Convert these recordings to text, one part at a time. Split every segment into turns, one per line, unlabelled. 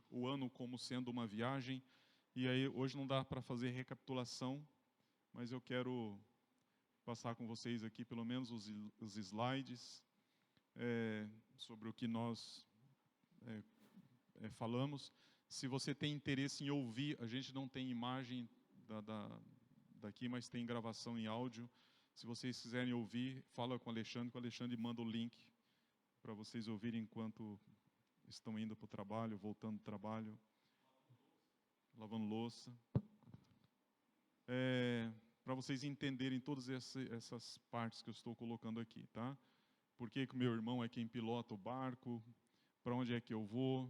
o ano como sendo uma viagem, e aí hoje não dá para fazer recapitulação, mas eu quero passar com vocês aqui pelo menos os slides sobre o que nós falamos. Se você tem interesse em ouvir, a gente não tem imagem daqui, mas tem gravação em áudio. Se vocês quiserem ouvir, fala com o Alexandre manda o link para vocês ouvirem enquanto estão indo para o trabalho, voltando do trabalho, lavando louça. Para vocês entenderem todas essas partes que eu estou colocando aqui, tá? Por que que o meu irmão é quem pilota o barco, para onde é que eu vou,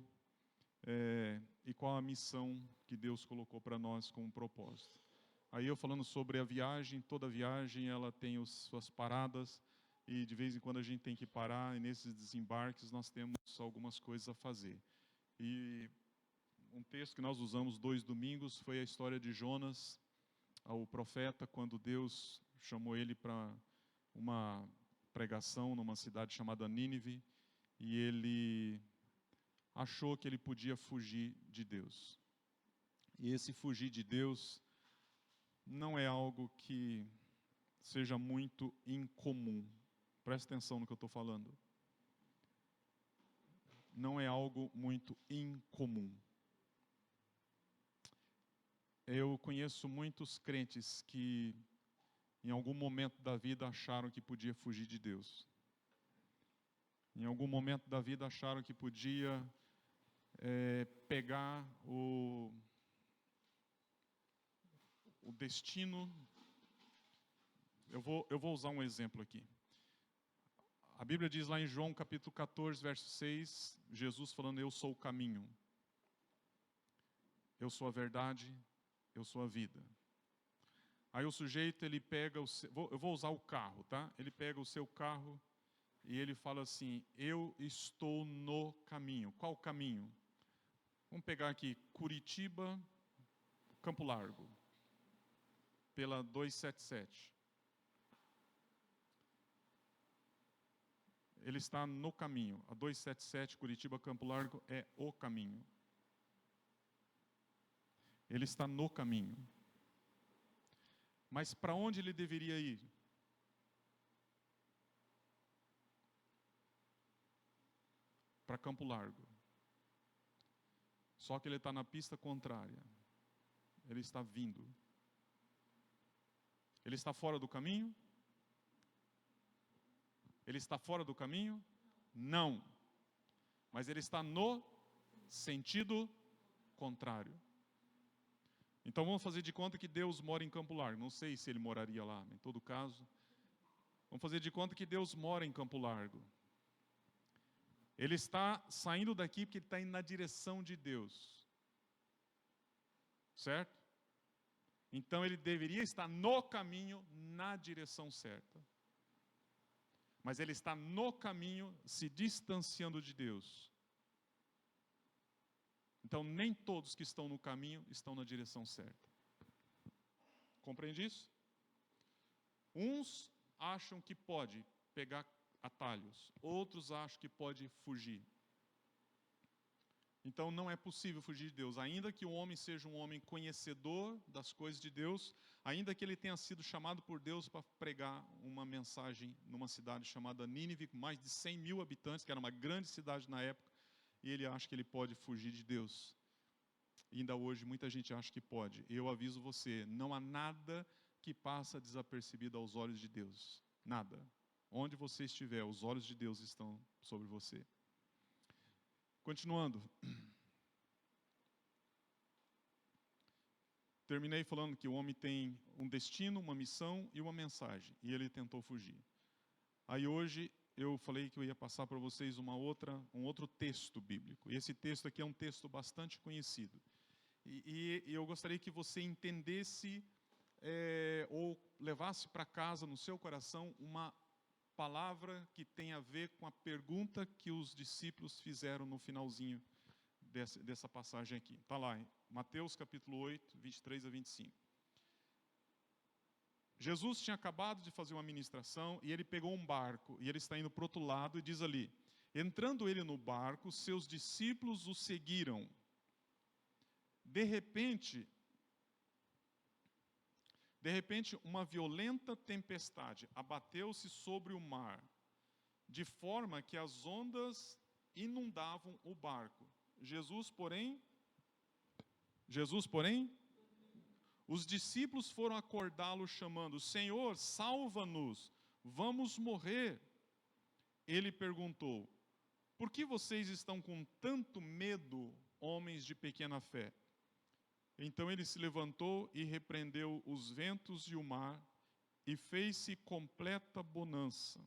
e qual a missão que Deus colocou para nós como propósito. Aí eu falando sobre a viagem, toda viagem ela tem suas paradas, e de vez em quando a gente tem que parar, e nesses desembarques nós temos algumas coisas a fazer. E um texto que nós usamos 2 domingos foi a história de Jonas, o profeta, quando Deus chamou ele para uma pregação numa cidade chamada Nínive, e ele achou que ele podia fugir de Deus. E esse fugir de Deus não é algo que seja muito incomum. Presta atenção no que eu estou falando. Não é algo muito incomum. Eu conheço muitos crentes que em algum momento da vida acharam que podia fugir de Deus. Em algum momento da vida acharam que podia pegar o destino. Eu vou usar um exemplo aqui. A Bíblia diz lá em João capítulo 14, verso 6, Jesus falando, eu sou o caminho, eu sou a verdade, eu sou a vida. Aí o sujeito, ele pega, eu vou usar o carro, tá? Ele pega o seu carro e ele fala assim, eu estou no caminho. Qual caminho? Vamos pegar aqui, Curitiba, Campo Largo, pela 277. Ele está no caminho. A 277, Curitiba, Campo Largo, é o caminho. Ele está no caminho. Mas para onde ele deveria ir? Para Campo Largo. Só que ele está na pista contrária. Ele está vindo. Ele está fora do caminho? Ele está fora do caminho? Não. Mas ele está no sentido contrário. Então vamos fazer de conta que Deus mora em Campo Largo. Não sei se ele moraria lá, em todo caso. Vamos fazer de conta que Deus mora em Campo Largo. Ele está saindo daqui porque ele está indo na direção de Deus. Certo? Então ele deveria estar no caminho, na direção certa. Mas ele está no caminho, se distanciando de Deus. Então nem todos que estão no caminho estão na direção certa. Compreende isso? Uns acham que pode pegar atalhos, outros acham que pode fugir. Então não é possível fugir de Deus, ainda que o homem seja um homem conhecedor das coisas de Deus, ainda que ele tenha sido chamado por Deus para pregar uma mensagem numa cidade chamada Nínive, com mais de 100 mil habitantes, que era uma grande cidade na época, e ele acha que ele pode fugir de Deus. E ainda hoje muita gente acha que pode. Eu aviso você, não há nada que passa desapercebido aos olhos de Deus. Nada. Onde você estiver, os olhos de Deus estão sobre você. Continuando. Terminei falando que o homem tem um destino, uma missão e uma mensagem. E ele tentou fugir. Aí hoje eu falei que eu ia passar para vocês um outro texto bíblico. E esse texto aqui é um texto bastante conhecido. E eu gostaria que você entendesse ou levasse para casa no seu coração uma palavra que tem a ver com a pergunta que os discípulos fizeram no finalzinho dessa passagem aqui. Está lá, em Mateus capítulo 8, 23 a 25. Jesus tinha acabado de fazer uma ministração e ele pegou um barco e ele está indo para o outro lado e diz ali, Entrando ele no barco, seus discípulos o seguiram. De repente, uma violenta tempestade abateu-se sobre o mar, de forma que as ondas inundavam o barco. Jesus, porém, os discípulos foram acordá-lo chamando: Senhor, salva-nos, vamos morrer. Ele perguntou: por que vocês estão com tanto medo, homens de pequena fé? Então ele se levantou e repreendeu os ventos e o mar, e fez-se completa bonança.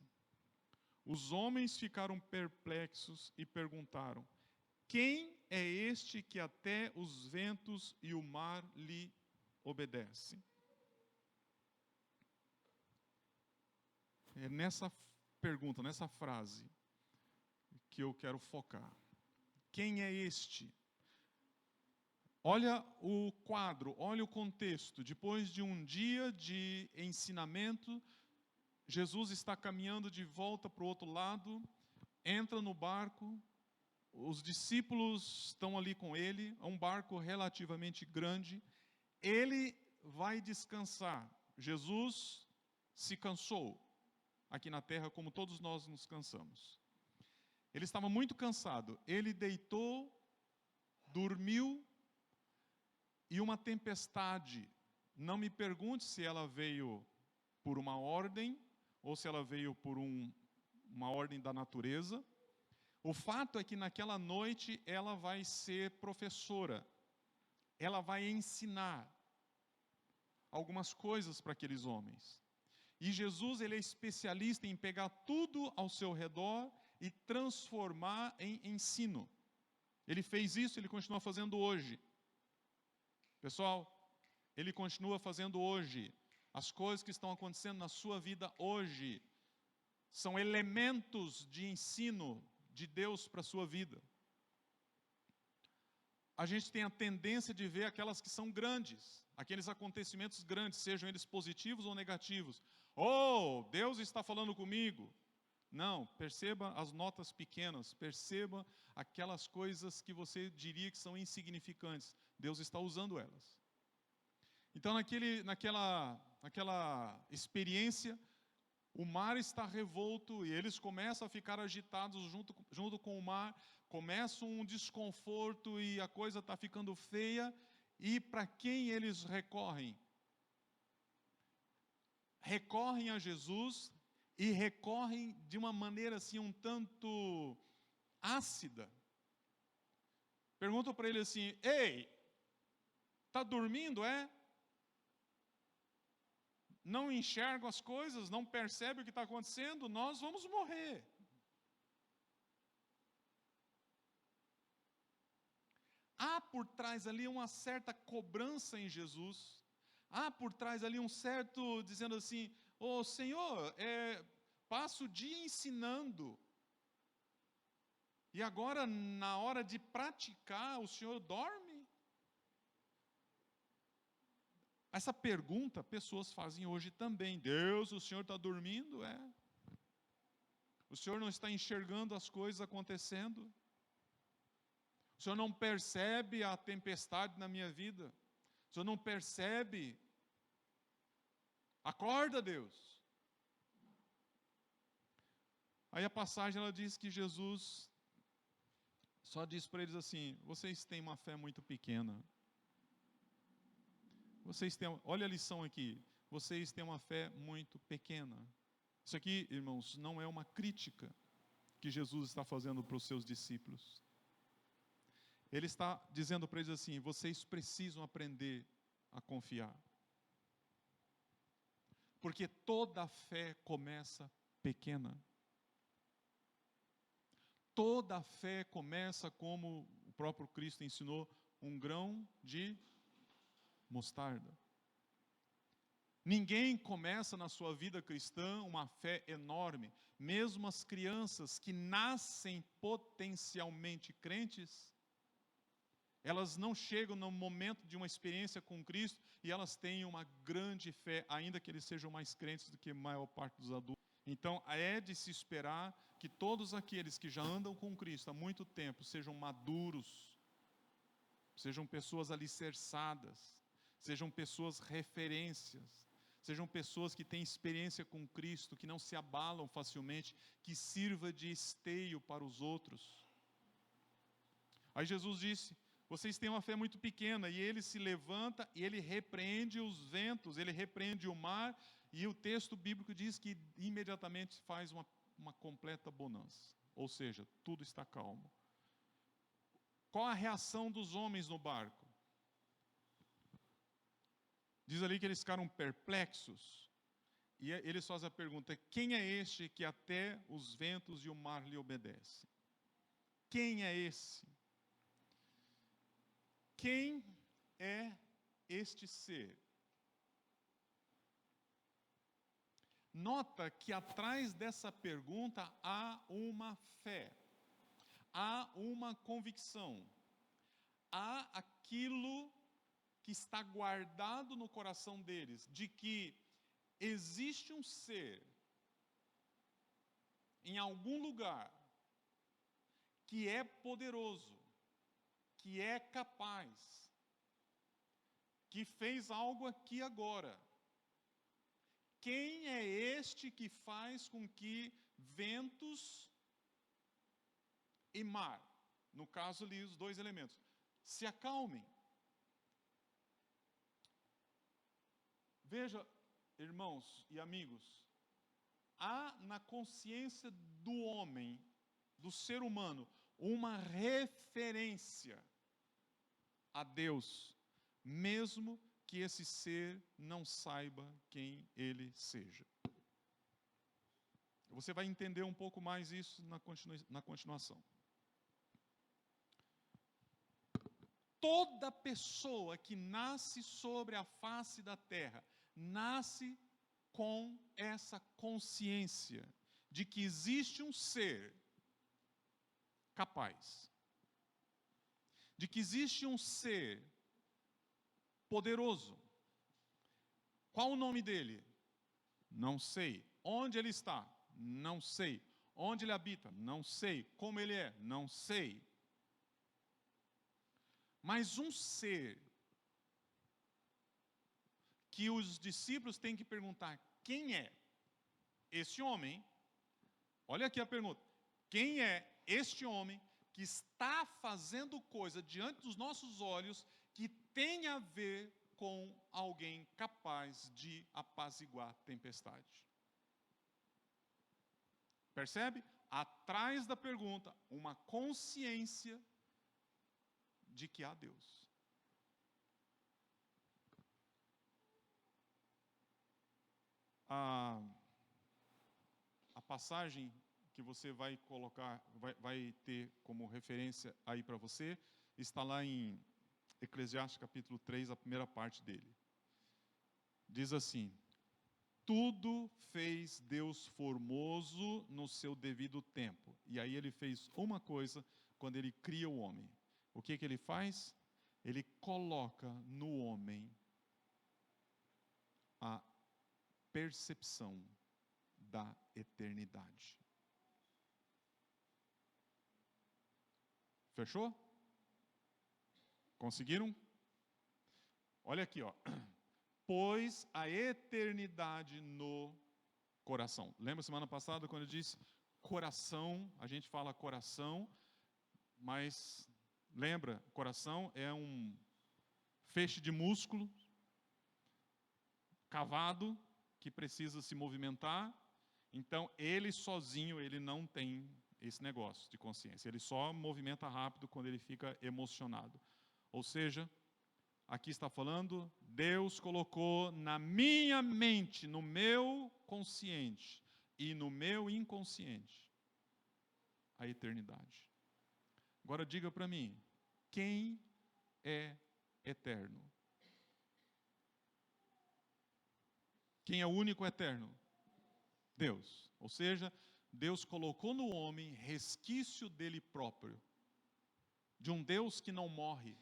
Os homens ficaram perplexos e perguntaram: quem é este que até os ventos e o mar lhe obedecem? É nessa pergunta, nessa frase, que eu quero focar. Quem é este? Olha o quadro, olha o contexto. Depois de um dia de ensinamento, Jesus está caminhando de volta para o outro lado, entra no barco, os discípulos estão ali com ele, é um barco relativamente grande, ele vai descansar. Jesus se cansou aqui na terra, como todos nós nos cansamos. Ele estava muito cansado, ele deitou, dormiu, e uma tempestade, não me pergunte se ela veio por uma ordem, ou se ela veio por uma ordem da natureza. O fato é que naquela noite ela vai ser professora, ela vai ensinar algumas coisas para aqueles homens. E Jesus, ele é especialista em pegar tudo ao seu redor e transformar em ensino. Ele fez isso, ele continua fazendo hoje. Pessoal, ele continua fazendo hoje. As coisas que estão acontecendo na sua vida hoje são elementos de ensino de Deus para a sua vida. A gente tem a tendência de ver aquelas que são grandes, aqueles acontecimentos grandes, sejam eles positivos ou negativos. Oh, Deus está falando comigo. Não, perceba as notas pequenas, perceba aquelas coisas que você diria que são insignificantes. Deus está usando elas. Então, naquela experiência, o mar está revolto e eles começam a ficar agitados junto com o mar, começa um desconforto e a coisa está ficando feia. E para quem eles recorrem? Recorrem a Jesus e recorrem de uma maneira assim um tanto ácida. Perguntam para ele assim: ei, está dormindo, é? Não enxerga as coisas, não percebe o que está acontecendo? Nós vamos morrer. Há por trás ali uma certa cobrança em Jesus. Há por trás ali um certo, dizendo assim: ô Senhor, passo o dia ensinando, e agora na hora de praticar o Senhor dorme? Essa pergunta pessoas fazem hoje também. Deus, o Senhor está dormindo? O Senhor não está enxergando as coisas acontecendo? O Senhor não percebe a tempestade na minha vida? O Senhor não percebe? Acorda, Deus. Aí a passagem ela diz que Jesus só diz para eles assim: vocês têm uma fé muito pequena. Olha a lição aqui. Vocês têm uma fé muito pequena. Isso aqui, irmãos, não é uma crítica que Jesus está fazendo para os seus discípulos. Ele está dizendo para eles assim: vocês precisam aprender a confiar. Porque toda fé começa pequena. Toda fé começa, como o próprio Cristo ensinou, um grão de mostarda. Ninguém começa na sua vida cristã uma fé enorme. Mesmo as crianças que nascem potencialmente crentes, elas não chegam no momento de uma experiência com Cristo e elas têm uma grande fé, ainda que eles sejam mais crentes do que a maior parte dos adultos. Então, é de se esperar que todos aqueles que já andam com Cristo há muito tempo sejam maduros, sejam pessoas alicerçadas, sejam pessoas referências, sejam pessoas que têm experiência com Cristo, que não se abalam facilmente, que sirva de esteio para os outros. Aí Jesus disse: vocês têm uma fé muito pequena. E ele se levanta e ele repreende os ventos, ele repreende o mar. E o texto bíblico diz que imediatamente faz uma completa bonança. Ou seja, tudo está calmo. Qual a reação dos homens no barco? Diz ali que eles ficaram perplexos. E eles fazem a pergunta: quem é este que até os ventos e o mar lhe obedecem? Quem é esse? Quem é este ser? Nota que atrás dessa pergunta há uma fé, há uma convicção, há aquilo que está guardado no coração deles, de que existe um ser em algum lugar que é poderoso, que é capaz, que fez algo aqui agora. Quem é este que faz com que ventos e mar, no caso ali os dois elementos, se acalmem? Veja, irmãos e amigos, há na consciência do homem, do ser humano, uma referência a Deus, mesmo que esse ser não saiba quem ele seja. Você vai entender um pouco mais isso na continuação. Toda pessoa que nasce sobre a face da terra, nasce com essa consciência de que existe um ser capaz, de que existe um ser poderoso. Qual o nome dele? Não sei. Onde ele está? Não sei. Onde ele habita? Não sei. Como ele é? Não sei. Mas um ser que os discípulos têm que perguntar: quem é esse homem? Olha aqui a pergunta: quem é este homem que está fazendo coisa diante dos nossos olhos que tem a ver com alguém capaz de apaziguar a tempestade? Percebe? Atrás da pergunta, uma consciência de que há Deus. A passagem que você vai colocar, vai ter como referência aí para você, está lá em Eclesiastes capítulo 3, a primeira parte dele. Diz assim: tudo fez Deus formoso no seu devido tempo. E aí ele fez uma coisa quando ele cria o homem. O que ele faz? Ele coloca no homem a percepção da eternidade. Fechou? Conseguiram? Olha aqui, ó. Pôs a eternidade no coração. Lembra semana passada quando eu disse coração? A gente fala coração, mas lembra, coração é um feixe de músculo cavado que precisa se movimentar. Então, ele sozinho, ele não tem esse negócio de consciência. Ele só movimenta rápido quando ele fica emocionado. Ou seja, aqui está falando, Deus colocou na minha mente, no meu consciente e no meu inconsciente a eternidade. Agora diga para mim, quem é eterno? Quem é o único eterno? Deus. Ou seja, Deus colocou no homem resquício dele próprio, de um Deus que não morre,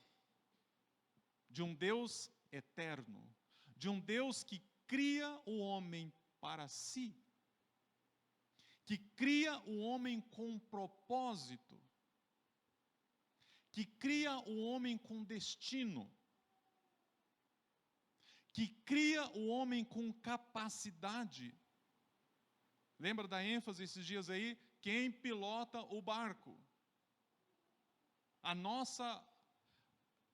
de um Deus eterno, de um Deus que cria o homem para si. que cria o homem com propósito, que cria o homem com destino, que cria o homem com capacidade. Lembra da ênfase esses dias aí? Quem pilota o barco? A nossa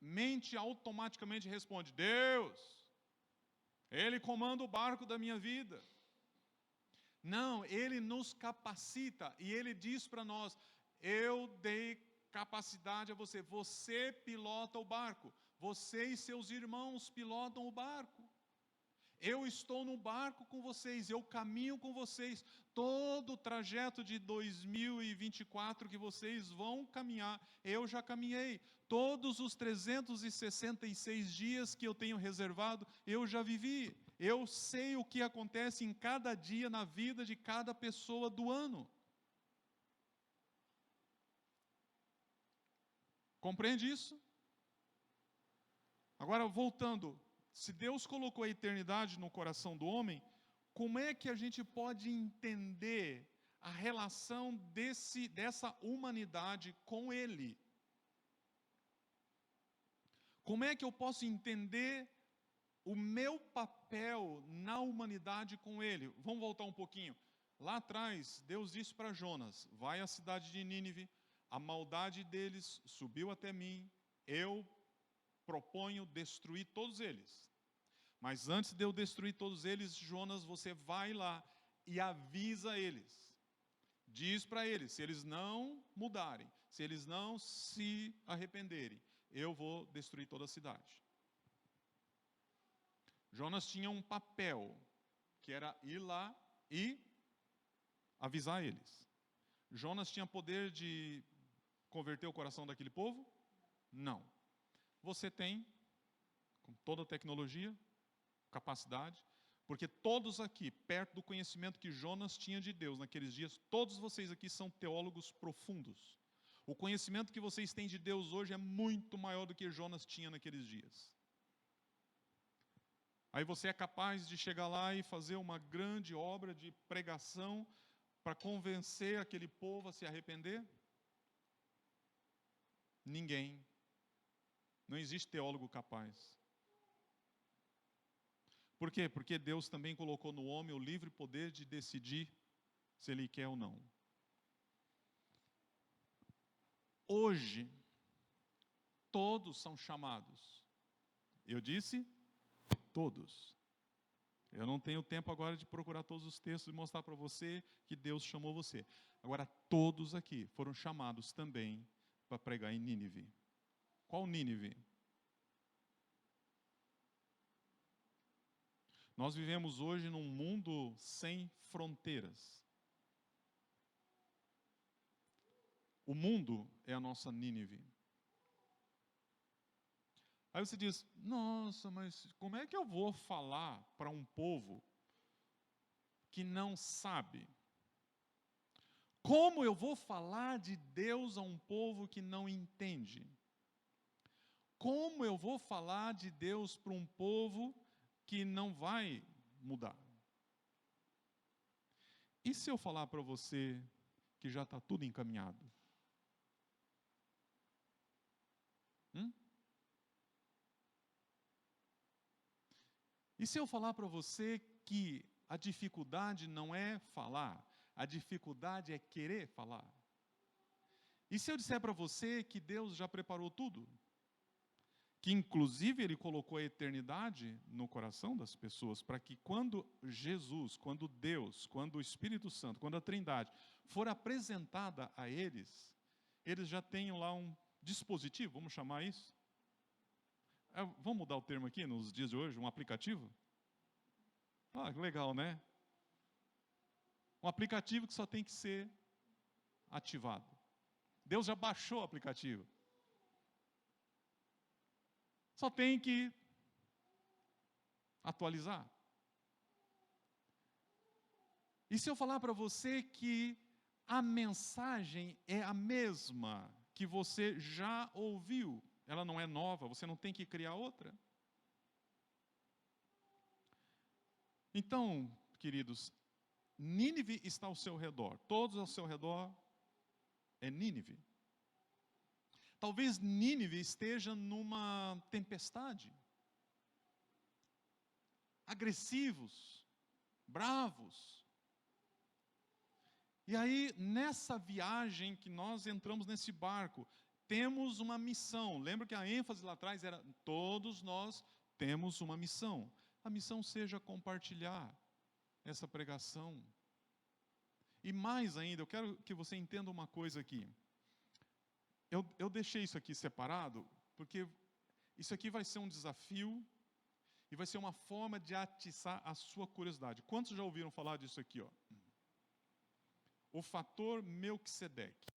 mente automaticamente responde: Deus, Ele comanda o barco da minha vida. Não, Ele nos capacita e Ele diz para nós: eu dei capacidade a você, você pilota o barco, você e seus irmãos pilotam o barco. Eu estou no barco com vocês, eu caminho com vocês. Todo o trajeto de 2024 que vocês vão caminhar, eu já caminhei. Todos os 366 dias que eu tenho reservado, eu já vivi. Eu sei o que acontece em cada dia na vida de cada pessoa do ano. Compreende isso? Agora, voltando. Se Deus colocou a eternidade no coração do homem, como é que a gente pode entender a relação dessa humanidade com Ele? Como é que eu posso entender o meu papel na humanidade com Ele? Vamos voltar um pouquinho. Lá atrás, Deus disse para Jonas: vai à cidade de Nínive, a maldade deles subiu até mim, eu proponho destruir todos eles. Mas antes de eu destruir todos eles, Jonas, você vai lá e avisa eles. Diz para eles, se eles não mudarem, se eles não se arrependerem, eu vou destruir toda a cidade. Jonas tinha um papel, que era ir lá e avisar eles. Jonas tinha poder de converter o coração daquele povo? Não. Você tem, com toda a tecnologia, capacidade, porque todos aqui, perto do conhecimento que Jonas tinha de Deus naqueles dias, todos vocês aqui são teólogos profundos. O conhecimento que vocês têm de Deus hoje é muito maior do que Jonas tinha naqueles dias. Aí você é capaz de chegar lá e fazer uma grande obra de pregação para convencer aquele povo a se arrepender? Ninguém. Não existe teólogo capaz. Por quê? Porque Deus também colocou no homem o livre poder de decidir se ele quer ou não. Hoje, todos são chamados. Eu disse, todos. Eu não tenho tempo agora de procurar todos os textos e mostrar para você que Deus chamou você. Agora, todos aqui foram chamados também para pregar em Nínive. Qual Nínive? Nós vivemos hoje num mundo sem fronteiras. O mundo é a nossa Nínive. Aí você diz, nossa, mas como é que eu vou falar para um povo que não sabe? Como eu vou falar de Deus a um povo que não entende? Como eu vou falar de Deus para um povo que não vai mudar? E se eu falar para você que já está tudo encaminhado? E se eu falar para você que a dificuldade não é falar, a dificuldade é querer falar? E se eu disser para você que Deus já preparou tudo? Que inclusive Ele colocou a eternidade no coração das pessoas, para que quando Jesus, quando Deus, quando o Espírito Santo, quando a Trindade for apresentada a eles, eles já tenham lá um dispositivo, vamos chamar isso? Vamos mudar o termo aqui nos dias de hoje, um aplicativo? Ah, legal, né? Um aplicativo que só tem que ser ativado. Deus já baixou o aplicativo. Só tem que atualizar. E se eu falar para você que a mensagem é a mesma que você já ouviu, ela não é nova, você não tem que criar outra? Então, queridos, Nínive está ao seu redor, todos ao seu redor é Nínive. Talvez Nínive esteja numa tempestade. Agressivos, bravos. E aí, nessa viagem que nós entramos nesse barco, temos uma missão. Lembra que a ênfase lá atrás era: todos nós temos uma missão. A missão seja compartilhar essa pregação. E mais ainda, eu quero que você entenda uma coisa aqui. Eu deixei isso aqui separado, porque isso aqui vai ser um desafio e vai ser uma forma de atiçar a sua curiosidade. Quantos já ouviram falar disso aqui, ó? O fator Melquisedeque.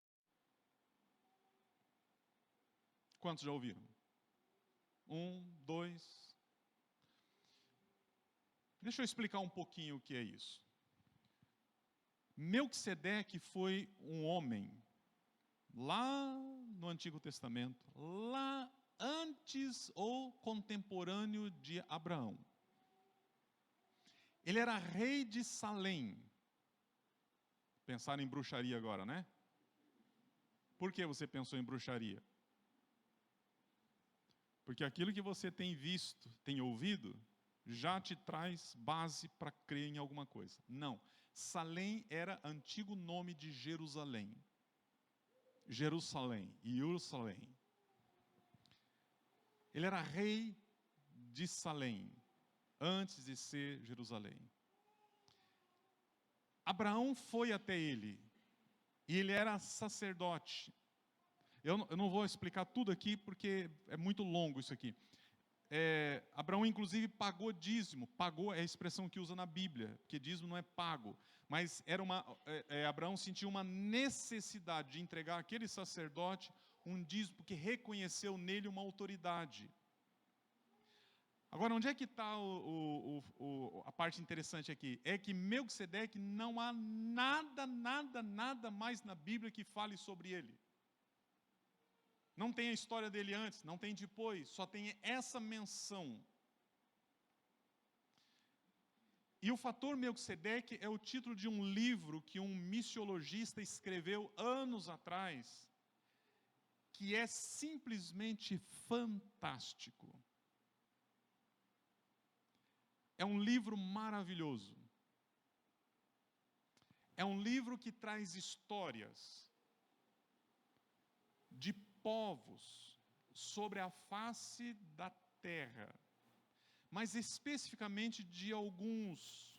Quantos já ouviram? 1, 2. Deixa eu explicar um pouquinho o que é isso. Melquisedeque foi um homem, lá no Antigo Testamento, lá antes ou contemporâneo de Abraão. Ele era rei de Salém. Pensaram em bruxaria agora, né? Por que você pensou em bruxaria? Porque aquilo que você tem visto, tem ouvido, já te traz base para crer em alguma coisa. Não. Salém era antigo nome de Jerusalém. Jerusalém, Jerusalém. Ele era rei de Salém, antes de ser Jerusalém. Abraão foi até ele, e ele era sacerdote. Eu não vou explicar tudo aqui, porque é muito longo isso aqui. Abraão, inclusive, pagou dízimo. Pagou é a expressão que usa na Bíblia, porque dízimo não é pago. Mas Abraão sentiu uma necessidade de entregar àquele sacerdote um dízimo, porque reconheceu nele uma autoridade. Agora, onde é que está a parte interessante aqui? É que Melquisedeque não há nada mais na Bíblia que fale sobre ele. Não tem a história dele antes, não tem depois, só tem essa menção. E o fator Melquisedeque é o título de um livro que um missiologista escreveu anos atrás, que é simplesmente fantástico. É um livro maravilhoso. É um livro que traz histórias de povos sobre a face da terra, mas especificamente de alguns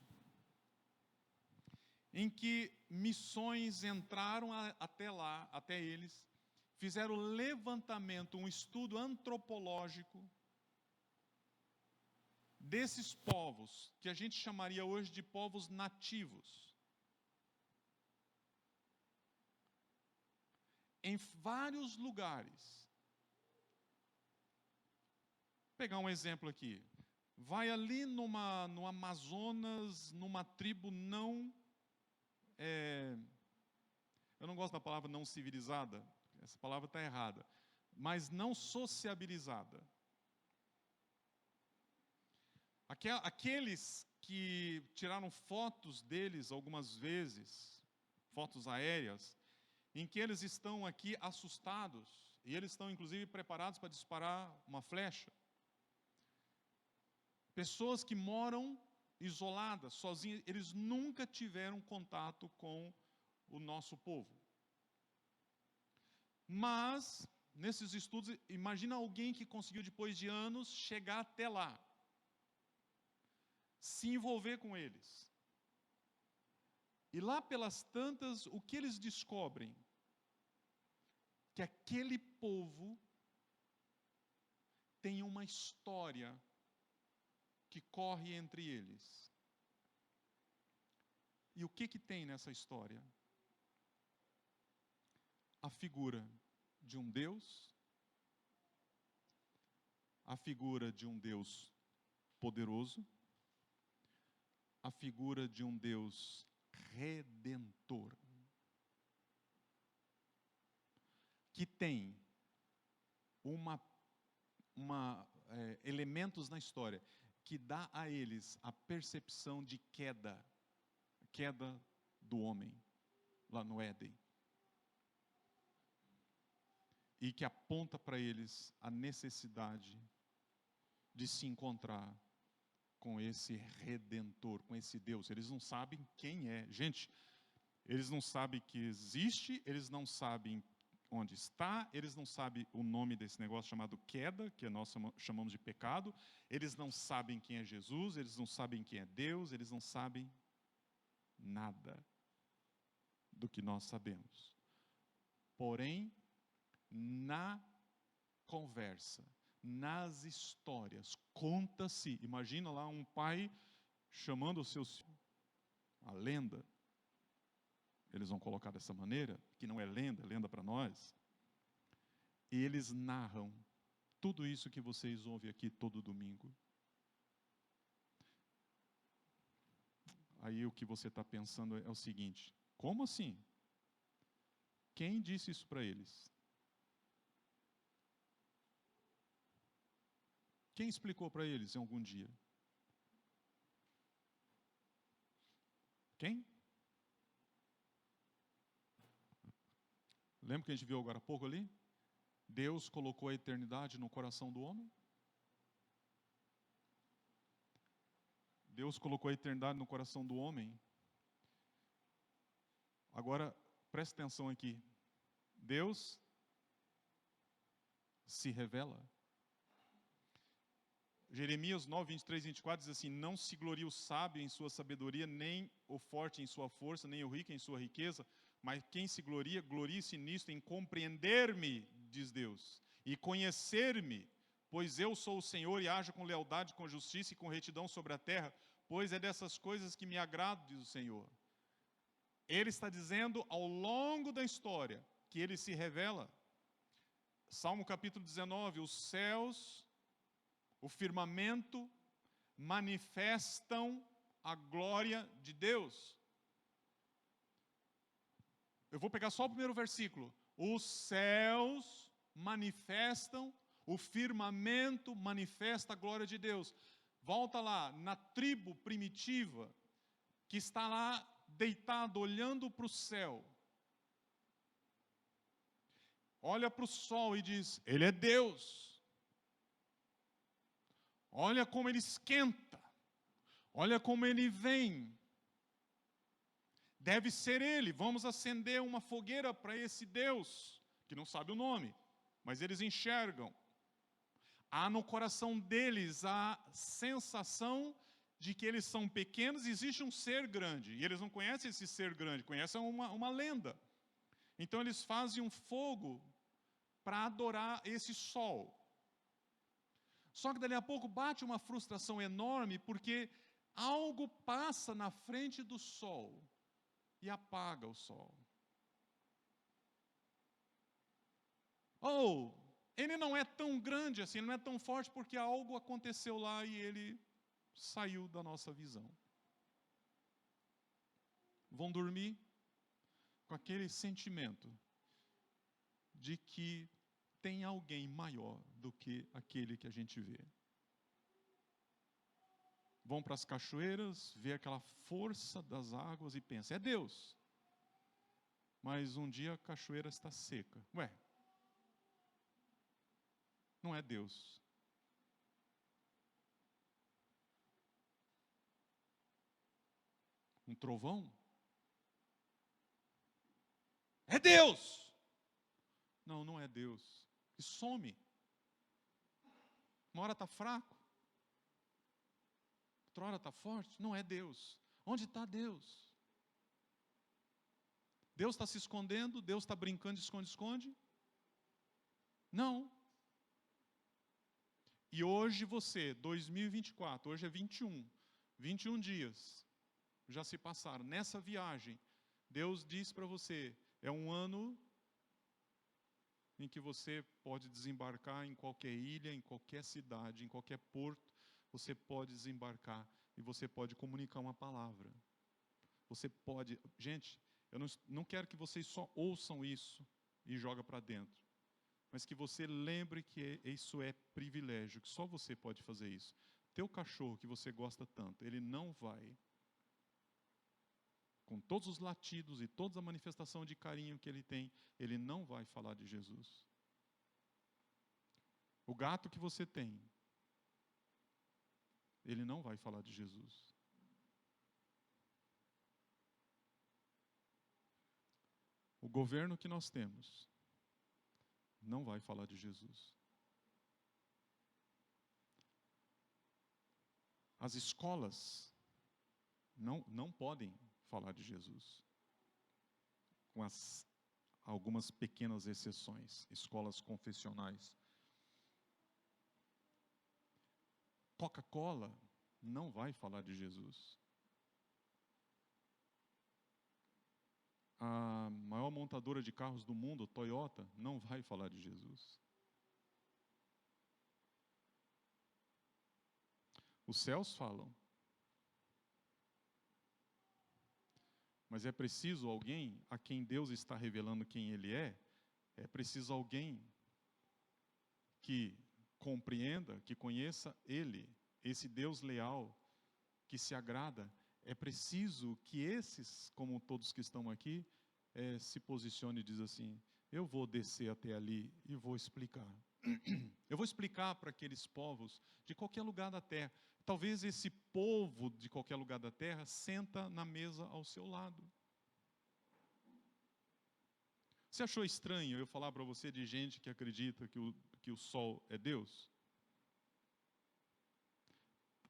em que missões entraram até lá, até eles, fizeram levantamento, um estudo antropológico desses povos, que a gente chamaria hoje de povos nativos. Em vários lugares. Vou pegar um exemplo aqui. Vai ali no Amazonas, numa tribo não... eu não gosto da palavra não civilizada, essa palavra está errada, mas não sociabilizada. Aqueles que tiraram fotos deles algumas vezes, fotos aéreas, em que eles estão aqui assustados, e eles estão inclusive preparados para disparar uma flecha. Pessoas que moram isoladas, sozinhas, eles nunca tiveram contato com o nosso povo. Mas, nesses estudos, imagina alguém que conseguiu, depois de anos, chegar até lá, se envolver com eles. E lá pelas tantas, o que eles descobrem? Que aquele povo tem uma história que corre entre eles. E o que tem nessa história? A figura de um Deus, a figura de um Deus poderoso, a figura de um Deus redentor, que tem elementos na história que dá a eles a percepção de queda, queda do homem, lá no Éden. E que aponta para eles a necessidade de se encontrar com esse Redentor, com esse Deus. Eles não sabem quem é. Gente, eles não sabem que existe, eles não sabem onde está, eles não sabem o nome desse negócio chamado queda, que nós chamamos de pecado, eles não sabem quem é Jesus, eles não sabem quem é Deus, eles não sabem nada do que nós sabemos. Porém, na conversa, nas histórias, conta-se, imagina lá um pai chamando os seus filhos, a lenda, eles vão colocar dessa maneira, que não é lenda para nós, e eles narram tudo isso que vocês ouvem aqui todo domingo. Aí o que você está pensando é o seguinte: como assim? Quem disse isso para eles? Quem explicou para eles em algum dia? Quem? Lembra que a gente viu agora há pouco ali? Deus colocou a eternidade no coração do homem? Deus colocou a eternidade no coração do homem. Agora, preste atenção aqui. Deus se revela. Jeremias 9, 23 e 24 diz assim: não se glorie o sábio em sua sabedoria, nem o forte em sua força, nem o rico em sua riqueza, mas quem se gloria, glorie-se nisto, em compreender-me, diz Deus, e conhecer-me, pois eu sou o Senhor e ajo com lealdade, com justiça e com retidão sobre a terra, pois é dessas coisas que me agrado, diz o Senhor. Ele está dizendo ao longo da história que ele se revela. Salmo capítulo 19, os céus, o firmamento manifestam a glória de Deus. Eu vou pegar só o primeiro versículo. Os céus manifestam, o firmamento manifesta a glória de Deus. Volta lá, na tribo primitiva, que está lá deitado, olhando para o céu. Olha para o sol e diz: Ele é Deus. Olha como Ele esquenta. Olha como Ele vem. Deve ser Ele. Vamos acender uma fogueira para esse Deus, que não sabe o nome, mas eles enxergam. Há no coração deles a sensação de que eles são pequenos e existe um ser grande. E eles não conhecem esse ser grande, conhecem uma lenda. Então eles fazem um fogo para adorar esse sol. Só que dali a pouco bate uma frustração enorme, porque algo passa na frente do sol e apaga o sol. Ou ele não é tão grande assim, ele não é tão forte porque algo aconteceu lá e ele saiu da nossa visão. Vão dormir com aquele sentimento de que tem alguém maior do que aquele que a gente vê. Vão para as cachoeiras, vê aquela força das águas e pensam: é Deus. Mas um dia a cachoeira está seca. Ué, não é Deus. Um trovão? É Deus! Não, não é Deus. E some. Uma hora está fraco. Outra hora está forte. Não é Deus. Onde está Deus? Deus está se escondendo? Deus está brincando de esconde-esconde? Não. E hoje você, 2024, hoje é 21 dias já se passaram. Nessa viagem, Deus diz para você: é um ano em que você pode desembarcar em qualquer ilha, em qualquer cidade, em qualquer porto, você pode desembarcar e você pode comunicar uma palavra. Você pode... Gente, eu não quero que vocês só ouçam isso e joguem para dentro, mas que você lembre que isso é privilégio, que só você pode fazer isso. Teu cachorro que você gosta tanto, ele não vai com todos os latidos e toda a manifestação de carinho que ele tem, ele não vai falar de Jesus. O gato que você tem, ele não vai falar de Jesus. O governo que nós temos não vai falar de Jesus. As escolas não podem falar de Jesus, com algumas pequenas exceções, escolas confessionais. Coca-Cola não vai falar de Jesus. A maior montadora de carros do mundo, Toyota, não vai falar de Jesus. Os céus falam. Mas é preciso alguém a quem Deus está revelando quem Ele é preciso alguém que compreenda, que conheça Ele, esse Deus leal, que se agrada. É preciso que esses, como todos que estão aqui, se posicione e diz assim: eu vou descer até ali e vou explicar. Eu vou explicar para aqueles povos de qualquer lugar da terra. Talvez esse povo de qualquer lugar da terra senta na mesa ao seu lado. Você achou estranho eu falar para você de gente que acredita que o sol é Deus?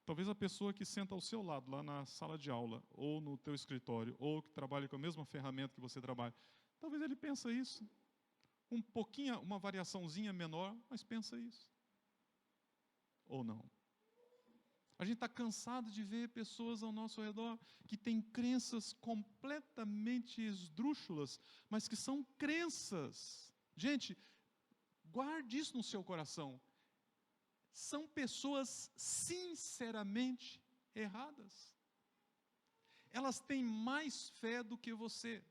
Talvez a pessoa que senta ao seu lado, lá na sala de aula, ou no teu escritório, ou que trabalha com a mesma ferramenta que você trabalha, talvez ele pense isso. Um pouquinho, uma variaçãozinha menor, mas pensa isso. Ou não? A gente está cansado de ver pessoas ao nosso redor que têm crenças completamente esdrúxulas, mas que são crenças. Gente, guarde isso no seu coração. São pessoas sinceramente erradas. Elas têm mais fé do que você.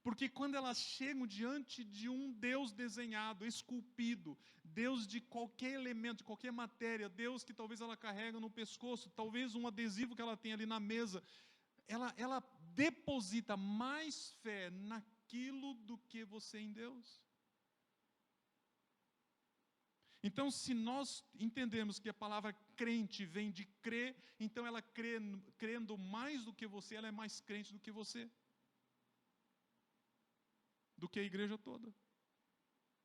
Porque quando elas chegam diante de um Deus desenhado, esculpido, Deus de qualquer elemento, de qualquer matéria, Deus que talvez ela carrega no pescoço, talvez um adesivo que ela tem ali na mesa, ela deposita mais fé naquilo do que você em Deus. Então, se nós entendemos que a palavra crente vem de crer, então ela crendo mais do que você, ela é mais crente do que você. Do que a igreja toda,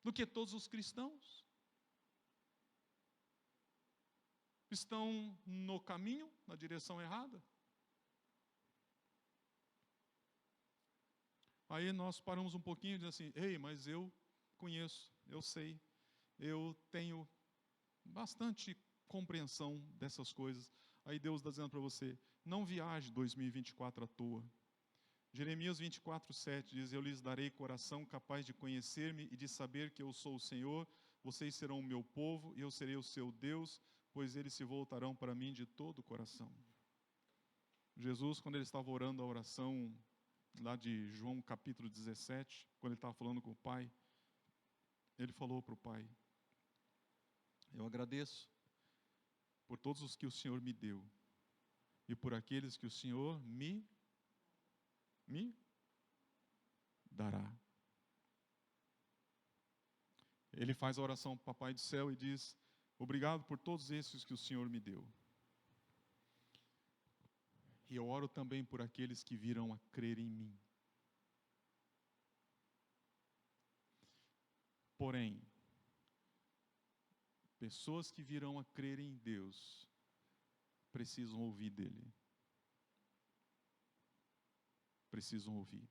do que todos os cristãos. Estão no caminho, na direção errada. Aí nós paramos um pouquinho e dizemos assim: ei, mas eu conheço, eu sei, eu tenho bastante compreensão dessas coisas. Aí Deus está dizendo para você: não viaje 2024 à toa. Jeremias 24:7 diz: eu lhes darei coração capaz de conhecer-me e de saber que eu sou o Senhor. Vocês serão o meu povo e eu serei o seu Deus, pois eles se voltarão para mim de todo o coração. Jesus, quando ele estava orando a oração lá de João capítulo 17, quando ele estava falando com o Pai, ele falou para o Pai: eu agradeço por todos os que o Senhor me deu e por aqueles que o Senhor me dará. Ele faz a oração para o Papai do Céu e diz: obrigado por todos esses que o Senhor me deu. E eu oro também por aqueles que virão a crer em mim. Porém, pessoas que virão a crer em Deus precisam ouvir dele. Precisam ouvir.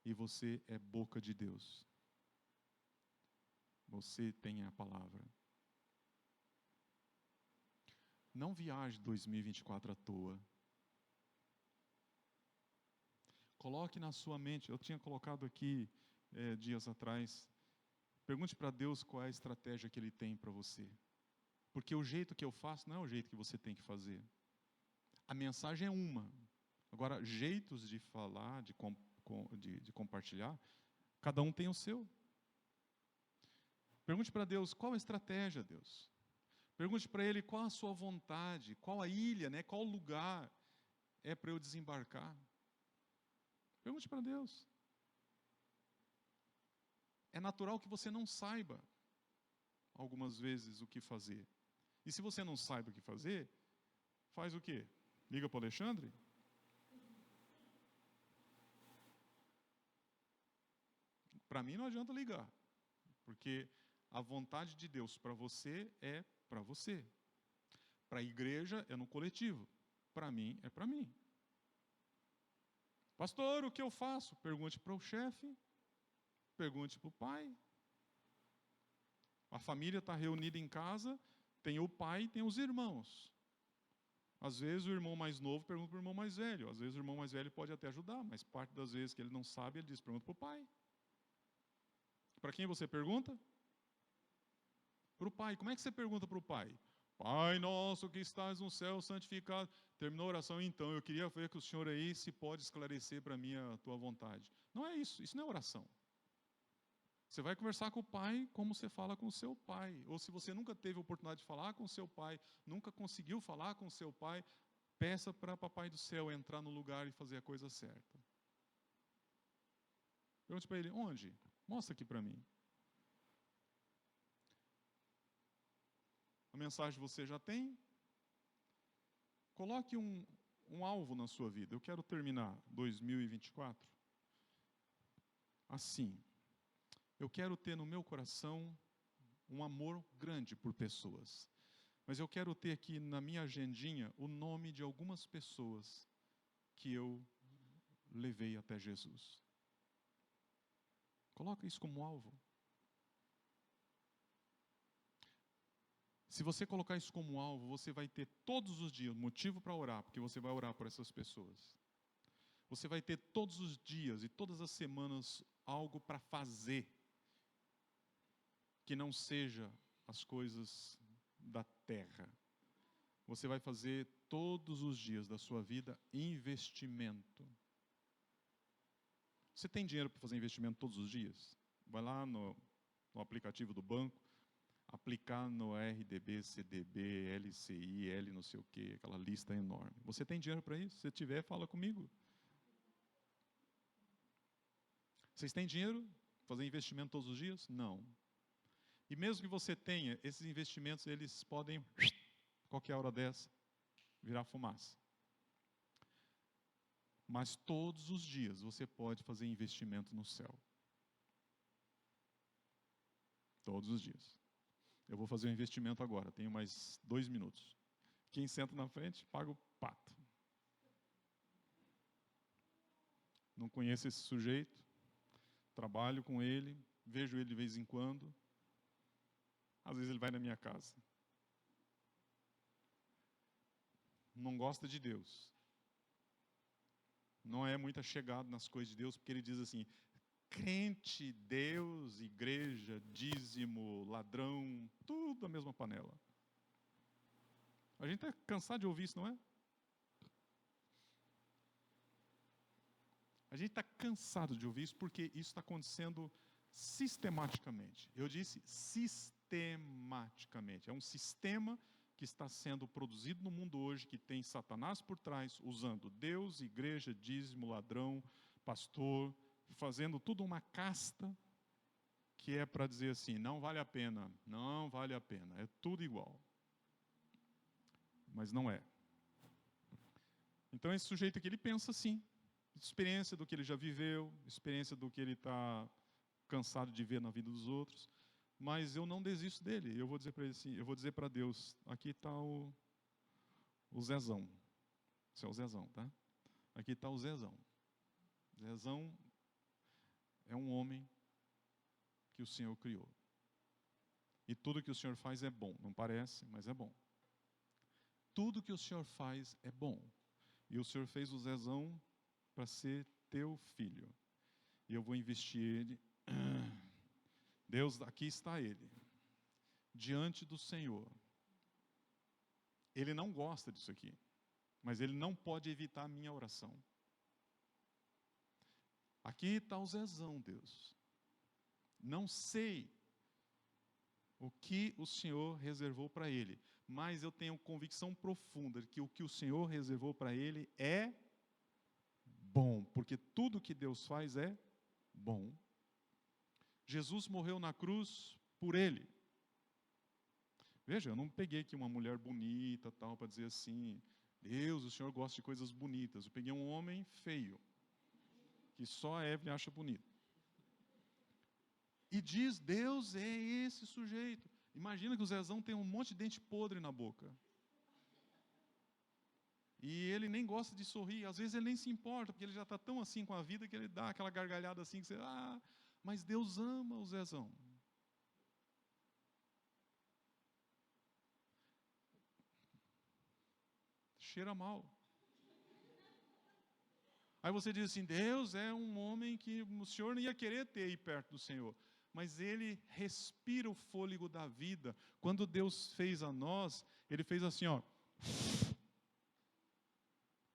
E você é boca de Deus. Você tem a palavra. Não viaje 2024 à toa. Coloque na sua mente, eu tinha colocado aqui dias atrás, pergunte para Deus qual é a estratégia que Ele tem para você. Porque o jeito que eu faço não é o jeito que você tem que fazer. A mensagem é uma. Agora, jeitos de falar, de compartilhar, cada um tem o seu. Pergunte para Deus, qual a estratégia, Deus? Pergunte para Ele qual a sua vontade, qual a ilha, qual o lugar. é para eu desembarcar? Pergunte para Deus. É natural que você não saiba, algumas vezes, o que fazer. E se você não sabe o que fazer, faz o quê? Liga para o Alexandre? Para mim não adianta ligar, porque a vontade de Deus para você é para você. Para a igreja é no coletivo. Para mim é para mim. Pastor, o que eu faço? Pergunte para o chefe, pergunte para o pai. A família está reunida em casa, tem o pai e tem os irmãos. Às vezes o irmão mais novo pergunta para o irmão mais velho. Às vezes o irmão mais velho pode até ajudar, mas parte das vezes que ele não sabe, ele diz, pergunta para o pai. Para quem você pergunta? Para o pai. Como é que você pergunta para o pai? Pai nosso que estás no céu, santificado. Terminou a oração, então, eu queria ver que o senhor aí se pode esclarecer para mim a tua vontade. Não é isso não é oração. Você vai conversar com o pai como você fala com o seu pai. Ou se você nunca teve a oportunidade de falar com o seu pai, nunca conseguiu falar com o seu pai, peça para papai do céu entrar no lugar e fazer a coisa certa. Pergunte para ele, onde? Mostra aqui para mim. A mensagem você já tem? Coloque um alvo na sua vida. Eu quero terminar 2024 assim. Eu quero ter no meu coração um amor grande por pessoas. Mas eu quero ter aqui na minha agendinha o nome de algumas pessoas que eu levei até Jesus. Coloca isso como alvo. Se você colocar isso como alvo, você vai ter todos os dias motivo para orar, porque você vai orar por essas pessoas. Você vai ter todos os dias e todas as semanas algo para fazer que não seja as coisas da terra. Você vai fazer todos os dias da sua vida investimento. Você tem dinheiro para fazer investimento todos os dias? Vai lá no aplicativo do banco, aplicar no RDB, CDB, LCI, L não sei o quê, aquela lista enorme. Você tem dinheiro para isso? Se tiver, fala comigo. Vocês têm dinheiro para fazer investimento todos os dias? Não. E mesmo que você tenha, esses investimentos, eles podem, qualquer hora dessa, virar fumaça. Mas todos os dias você pode fazer investimento no céu. Todos os dias. Eu vou fazer um investimento agora, tenho mais 2 minutos. Quem senta na frente, paga o pato. Não conheço esse sujeito, trabalho com ele, vejo ele de vez em quando. Às vezes ele vai na minha casa. Não gosta de Deus. Não é muito chegado nas coisas de Deus, porque ele diz assim, crente, Deus, igreja, dízimo, ladrão, tudo a mesma panela. A gente está cansado de ouvir isso, não é? A gente está cansado de ouvir isso, porque isso está acontecendo sistematicamente. Eu disse sistematicamente. É um sistema que está sendo produzido no mundo hoje, que tem Satanás por trás, usando Deus, igreja, dízimo, ladrão, pastor, fazendo tudo uma casta, que é para dizer assim, não vale a pena, não vale a pena, é tudo igual. Mas não é. Então esse sujeito aqui, ele pensa assim, experiência do que ele já viveu, experiência do que ele está cansado de ver na vida dos outros, mas eu não desisto dele. Eu vou dizer para ele assim, eu vou dizer para Deus, aqui está o Zezão. Esse é o Zezão, tá? Aqui está o Zezão. Zezão é um homem que o Senhor criou. E tudo que o Senhor faz é bom. Não parece, mas é bom. Tudo que o Senhor faz é bom. E o Senhor fez o Zezão para ser teu filho. E eu vou investir ele. Deus, aqui está ele. Diante do Senhor. Ele não gosta disso aqui. Mas ele não pode evitar a minha oração. Aqui está o Zezão, Deus. Não sei o que o Senhor reservou para ele. mas eu tenho convicção profunda de que o Senhor reservou para ele é bom, porque tudo que Deus faz é bom. Jesus morreu na cruz por ele. Veja, eu não peguei aqui uma mulher bonita, tal, para dizer assim, Deus, o Senhor gosta de coisas bonitas. Eu peguei um homem feio, que só a Evelyn acha bonito. E diz, Deus é esse sujeito. Imagina que o Zezão tem um monte de dente podre na boca. E ele nem gosta de sorrir, às vezes ele nem se importa, porque ele já está tão assim com a vida que ele dá aquela gargalhada assim, que você, mas Deus ama o Zezão. Cheira mal. Aí você diz assim, Deus é um homem que o Senhor não ia querer ter aí perto do Senhor. Mas ele respira o fôlego da vida. Quando Deus fez a nós, ele fez assim, ó.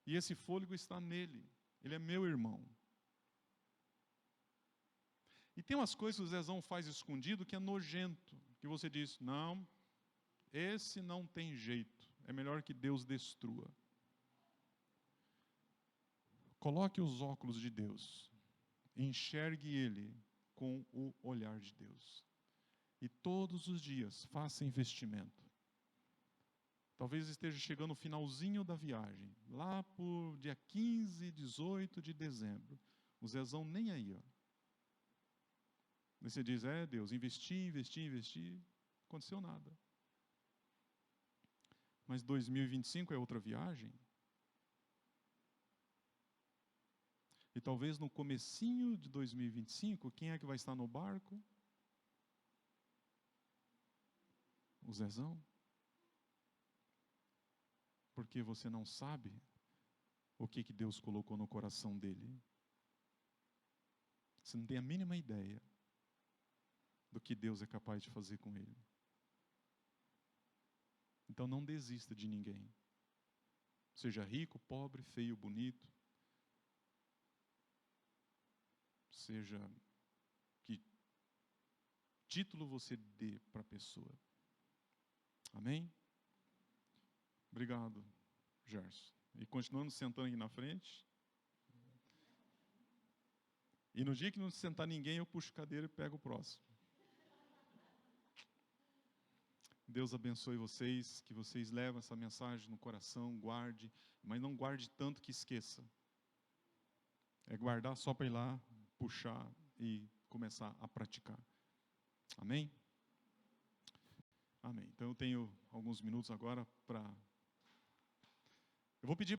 E esse fôlego está nele. Ele é meu irmão. E tem umas coisas que o Zezão faz escondido que é nojento. Que você diz, não, esse não tem jeito. É melhor que Deus destrua. Coloque os óculos de Deus. Enxergue ele com o olhar de Deus. E todos os dias faça investimento. Talvez esteja chegando o finalzinho da viagem. Lá por dia 15, 18 de dezembro. O Zezão nem aí, ó. Você diz, Deus, investi. Não aconteceu nada. Mas 2025 é outra viagem. E talvez no comecinho de 2025, quem é que vai estar no barco? O Zezão. Porque você não sabe o que Deus colocou no coração dele. Você não tem a mínima ideia do que Deus é capaz de fazer com ele. Então não desista de ninguém. Seja rico, pobre, feio, bonito. Seja que título você dê para a pessoa. Amém? Obrigado, Gerson. E continuando sentando aqui na frente. E no dia que não sentar ninguém, eu puxo a cadeira e pego o próximo. Deus abençoe vocês, que vocês levem essa mensagem no coração, guarde, mas não guarde tanto que esqueça. É guardar só para ir lá, puxar e começar a praticar. Amém? Amém. Então eu tenho alguns minutos agora para... Eu vou pedir